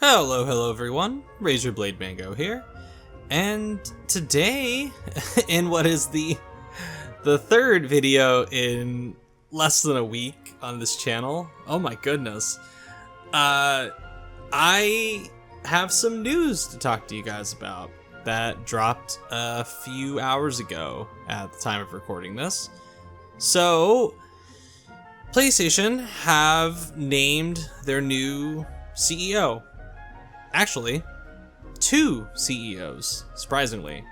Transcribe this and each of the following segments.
Hello everyone, Razor Blade Mango here, and today, in what is the third video in less than a week on this channel, oh my goodness, I have some news to talk to you guys about that dropped a few hours ago at the time of recording this. So, PlayStation have named their new CEO. Actually, two CEOs, surprisingly.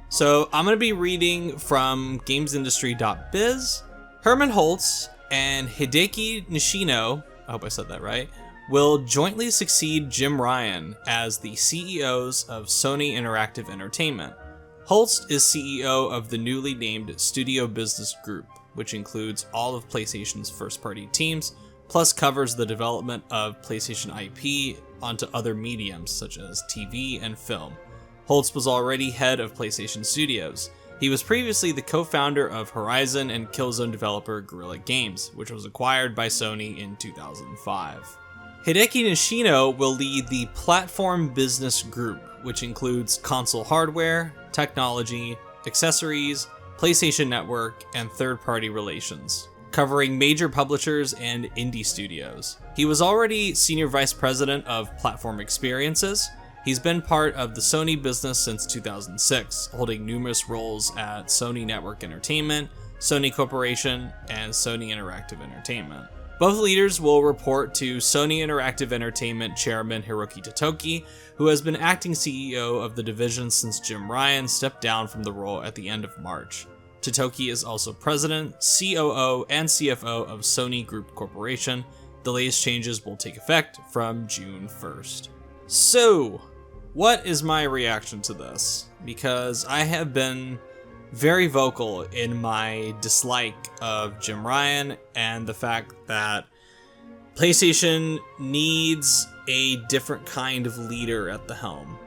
So I'm going to be reading from gamesindustry.biz. Herman Holtz and Hideki Nishino, I hope I said that right, will jointly succeed Jim Ryan as the CEOs of Sony Interactive Entertainment. Holtz is CEO of the newly named Studio Business Group, which includes all of PlayStation's first-party teams, plus covers the development of PlayStation IP onto other mediums such as TV and film. Holtz was already head of PlayStation Studios. He was previously the co-founder of Horizon and Killzone developer Guerrilla Games, which was acquired by Sony in 2005. Hideki Nishino will lead the Platform Business Group, which includes console hardware, technology, accessories, PlayStation Network, and third-party relations, covering major publishers and indie studios. He was already Senior Vice President of Platform Experiences. He's been part of the Sony business since 2006, holding numerous roles at Sony Network Entertainment, Sony Corporation, and Sony Interactive Entertainment. Both leaders will report to Sony Interactive Entertainment Chairman Hiroki Totoki, who has been acting CEO of the division since Jim Ryan stepped down from the role at the end of March. Totoki is also President, COO, and CFO of Sony Group Corporation. The latest changes will take effect from June 1st. So, what is my reaction to this? Because I have been very vocal in my dislike of Jim Ryan and the fact that PlayStation needs a different kind of leader at the helm.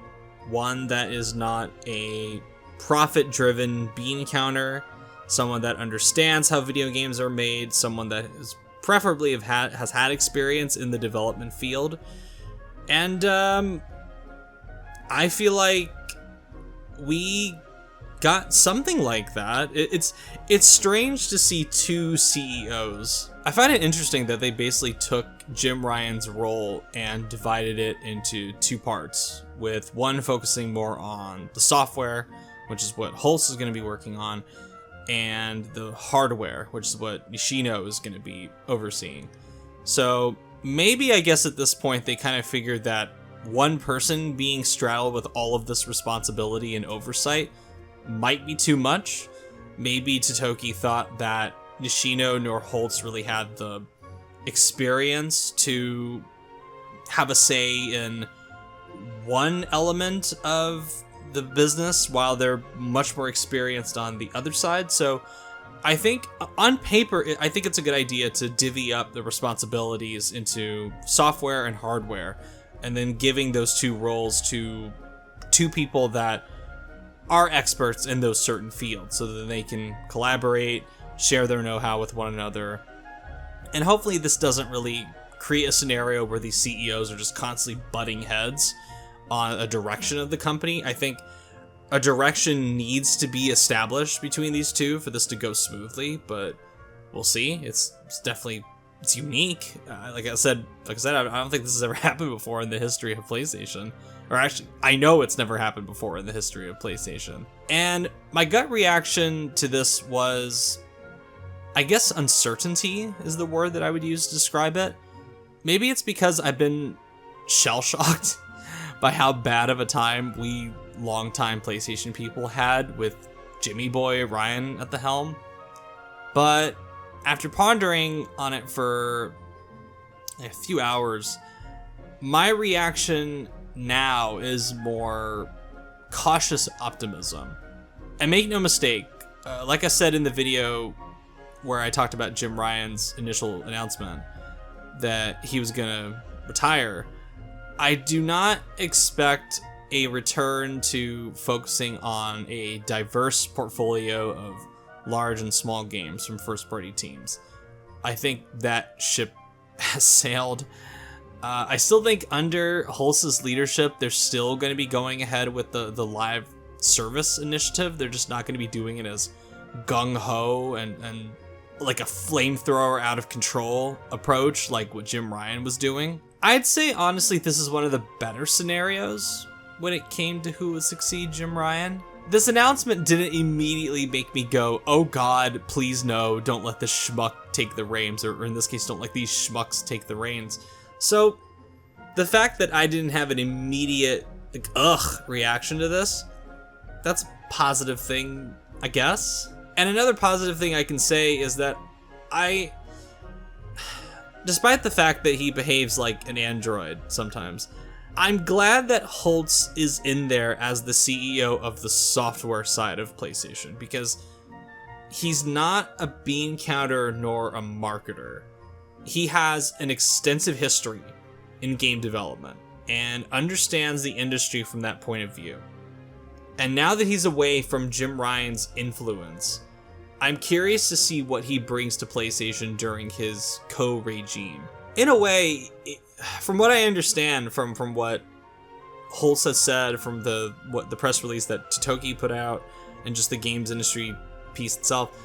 One that is not a profit-driven bean counter, someone that understands how video games are made, someone that is preferably has had experience in the development field, and I feel like we got something like that. It's strange to see two CEOs. I find it interesting that they basically took Jim Ryan's role and divided it into two parts, with one focusing more on the software, which is what Holtz is going to be working on, and the hardware, which is what Nishino is going to be overseeing. So maybe, I guess at this point, they kind of figured that one person being straddled with all of this responsibility and oversight might be too much. Maybe Totoki thought that Nishino nor Holtz really had the experience to have a say in one element of the business while they're much more experienced on the other side. So I think on paper, I think it's a good idea to divvy up the responsibilities into software and hardware, and then giving those two roles to two people that are experts in those certain fields so that they can collaborate, share their know-how with one another. And hopefully this doesn't really create a scenario where these CEOs are just constantly butting heads on a direction of the company. I think a direction needs to be established between these two for this to go smoothly, but we'll see. It's definitely, it's unique. Like I said, I don't think this has ever happened before in the history of PlayStation. Or actually, I know it's never happened before in the history of PlayStation. And my gut reaction to this was, I guess uncertainty is the word that I would use to describe it. Maybe it's because I've been shell-shocked by how bad of a time we longtime PlayStation people had with Jimmy Boy Ryan at the helm. But after pondering on it for a few hours, my reaction now is more cautious optimism. And make no mistake, like I said in the video where I talked about Jim Ryan's initial announcement that he was gonna retire, I do not expect a return to focusing on a diverse portfolio of large and small games from first-party teams. I think that ship has sailed. I still think under Holtz's leadership, they're still going to be going ahead with the live service initiative. They're just not going to be doing it as gung-ho and like a flamethrower out of control approach like what Jim Ryan was doing. I'd say, honestly, this is one of the better scenarios when it came to who would succeed Jim Ryan. This announcement didn't immediately make me go, oh god, please no, don't let this schmuck take the reins, or in this case, don't let these schmucks take the reins. So, the fact that I didn't have an immediate, like, ugh, reaction to this, that's a positive thing, I guess. And another positive thing I can say is that despite the fact that he behaves like an android sometimes, I'm glad that Holtz is in there as the CEO of the software side of PlayStation, because he's not a bean counter nor a marketer. He has an extensive history in game development and understands the industry from that point of view. And now that he's away from Jim Ryan's influence, I'm curious to see what he brings to PlayStation during his co-regime. In a way, from what I understand from what Holtz has said, from the press release that Totoki put out, and just the games industry piece itself,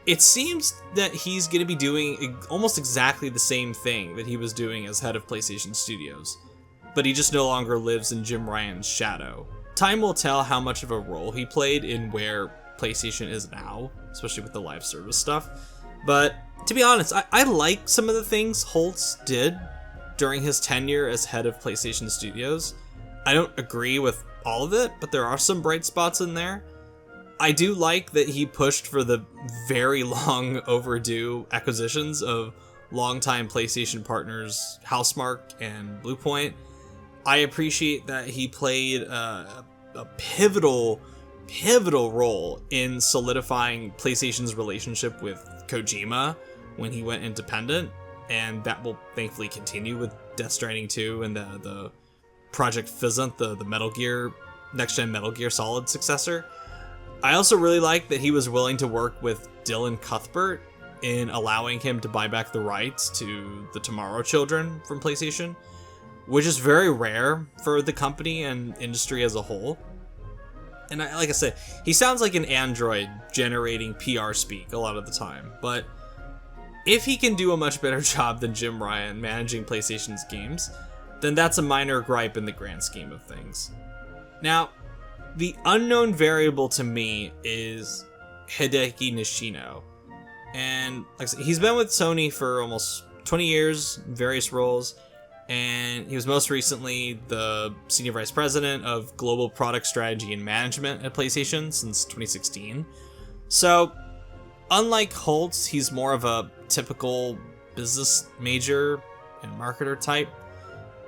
it seems that he's going to be doing almost exactly the same thing that he was doing as head of PlayStation Studios, but he just no longer lives in Jim Ryan's shadow. Time will tell how much of a role he played in where PlayStation is now, especially with the live service stuff. But to be honest, I like some of the things Holtz did during his tenure as head of PlayStation Studios. I don't agree with all of it, but there are some bright spots in there. I do like that he pushed for the very long overdue acquisitions of longtime PlayStation partners Housemarque and Bluepoint. I appreciate that he played a pivotal role in solidifying PlayStation's relationship with Kojima when he went independent, and that will thankfully continue with Death Stranding 2 and the Project Fizzant, the Metal Gear, next-gen Metal Gear Solid successor. I also really like that he was willing to work with Dylan Cuthbert in allowing him to buy back the rights to the Tomorrow Children from PlayStation, which is very rare for the company and industry as a whole. And like I said, he sounds like an android generating PR speak a lot of the time, but if he can do a much better job than Jim Ryan managing PlayStation's games, then that's a minor gripe in the grand scheme of things. Now, the unknown variable to me is Hideki Nishino. And like I said, he's been with Sony for almost 20 years in various roles, and he was most recently the Senior Vice President of Global Product Strategy and Management at PlayStation since 2016. So, unlike Holtz, he's more of a typical business major and marketer type,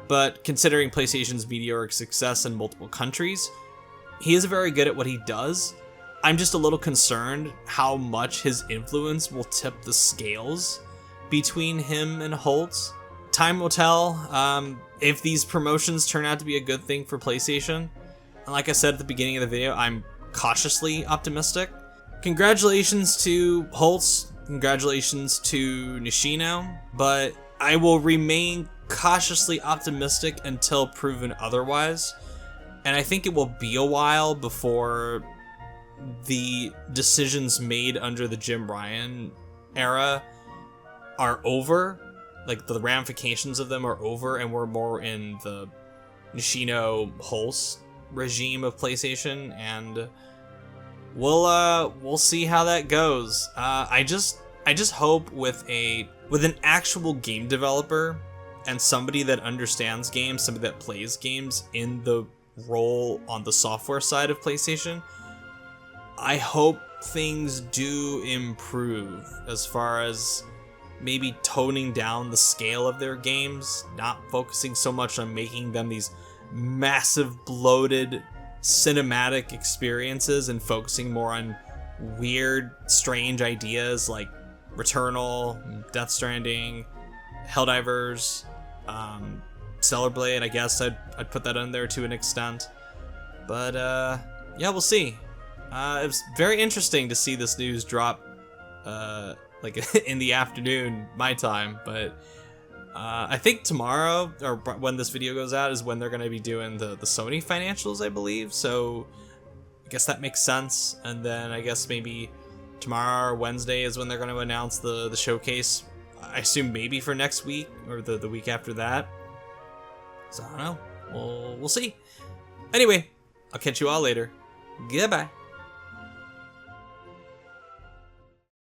but considering PlayStation's meteoric success in multiple countries, he is very good at what he does. I'm just a little concerned how much his influence will tip the scales between him and Holtz. Time will tell if these promotions turn out to be a good thing for PlayStation. And like I said at the beginning of the video, I'm cautiously optimistic. Congratulations to Holtz, congratulations to Nishino, but I will remain cautiously optimistic until proven otherwise. And I think it will be a while before the decisions made under the Jim Ryan era are over. Like, the ramifications of them are over, and we're more in the Nishino-Holtz regime of PlayStation, and we'll see how that goes. I just hope with an actual game developer and somebody that understands games, somebody that plays games in the role on the software side of PlayStation, I hope things do improve as far as maybe toning down the scale of their games, not focusing so much on making them these massive, bloated, cinematic experiences and focusing more on weird, strange ideas like Returnal, Death Stranding, Helldivers, Stellar Blade. I guess I'd put that in there to an extent. But yeah, we'll see. It was very interesting to see this news drop like in the afternoon, my time, but I think tomorrow, or when this video goes out, is when they're going to be doing the Sony financials, I believe. So I guess that makes sense. And then I guess maybe tomorrow or Wednesday is when they're going to announce the showcase. I assume maybe for next week or the week after that. So I don't know. We'll see. Anyway, I'll catch you all later. Goodbye.